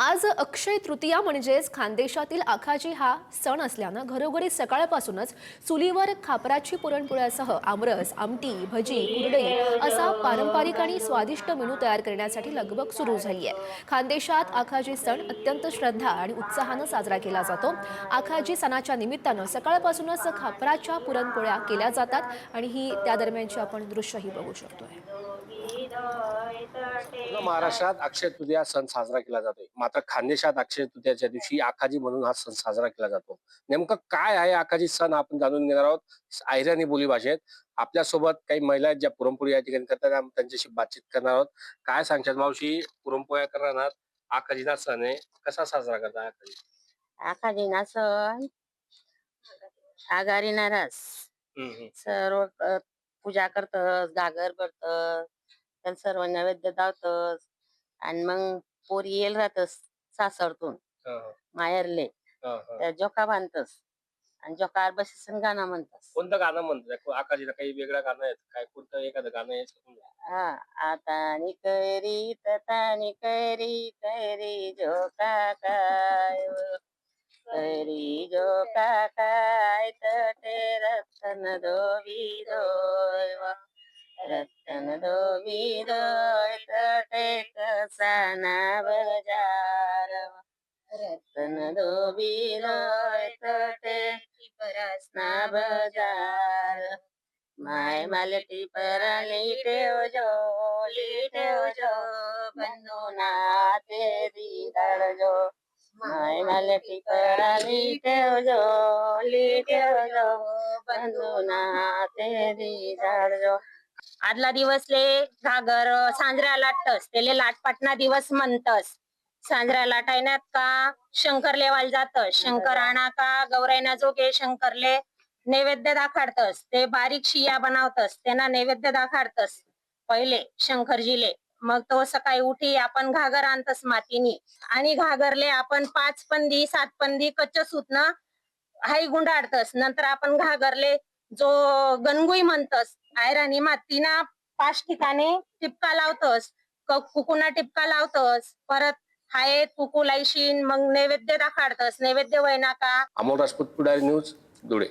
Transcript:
आज अक्षय तृतीया म्हणजेच खानदेशातील आखाजी हा सण असल्यानं घरोघरी सकाळपासूनच चुलीवर खापराची पुरणपोळ्यासह आमरस, आमटी, भजी, कुरडई असा पारंपरिक आणि स्वादिष्ट मेनू तयार करण्यासाठी लगबग सुरू झाली आहे। खानदेशात आखाजी सण अत्यंत श्रद्धा आणि उत्साहानं साजरा केला जातो। आखाजी सणाच्या निमित्तानं सकाळपासूनच खापराच्या पुरणपोळ्या केल्या जातात आणि ही त्या दरम्यानची आपण दृश्यही बघू शकतोय। पूर्ण महाराष्ट्रात अक्षय तृतीया सण साजरा केला जातोय, मात्र खानदेशात अक्षय तृतीयाच्या दिवशी आखाजी म्हणून हा सण साजरा केला जातो। नेमकं काय आहे आखाजी सण आपण जाणून घेणार आहोत अहिराणी बोली भाषेत। आपल्यासोबत काही महिला आहेत ज्या पुरणपोळी या ठिकाणी करतात, आपण त्यांच्याशी बातचीत करणार आहोत। काय सांगतात मावशी, पुरणपोळ्या करणार आखाजीचा सण आहे, कसा साजरा करता आखाजी? आखाजीना सण आगारी नारास सर्व पूजा करतस, घागर भरतस, त्याला सर्व नैवेद्य दावतस आणि मग पोरी येईल राहतस सासरतून माहेरले त्या जोका बांधतस आणि जोकार बसीसन गाणं म्हणतस। कोणतं गाणं म्हणतात आखाजीला? काही वेगळं गाणं आहे काय? कोणतं एखादं गाणं आहे हा, आता कैरी ततानी कैरी कैरी जोका काय कैरी जोका काय तटे रतन दोवी दोय रतन दोवी दोय तटे कसाना बजार रतन दोवी दोय तटे परसना बजार माय मालती परली टेव जो बंधू ना तेरी दर्जो माय मालती परली टेव जो बंधू ना तेरी दर्जो। आदला दिवसले घागर सांजऱ्या लाटतस, त्याले लाटपाटना दिवस म्हणतस। सांजऱ्या लाटायनात का शंकरले वाल जातस, शंकर आणा का गौरायना जोगे शंकरले नैवेद्य दाखाडतस, ते बारीक शिया बनवतस, त्यांना नैवेद्य दाखाडतस पहिले शंकरजीले। मग तो सकाळी उठी आपण घागर आणतस मातीनी आणि घागरले आपण 5 पंदी 7 पंदी कच्च सुतनं हाई गुंडाळतस। नंतर आपण घागरले जो गणगुई म्हणतस आयराणी मातीना 5 ठिकाणी टिपका लावतस, कुकुना टिपका लावतस, परत हाय कुकू लायशीन, मग नैवेद्य दाखाडतस। नैवेद्य वयना का अमोल राजपूत, पुढारी न्यूज, धुळे।